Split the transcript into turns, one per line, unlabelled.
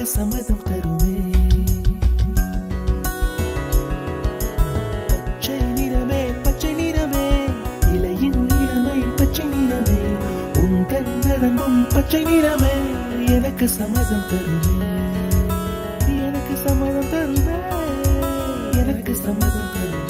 எனக்கு சம்மதம் தருமே. பச்சை நிறமே பச்சை நிறமே, இலையின் நிறமை பச்சை நிறமே, உந்தன் நரம்பும் பச்சை நிறமே, எனக்கு சம்மதம் தருமே. எனக்கு சம்மதம் தருமே, எனக்கு சம்மதம் தருமே.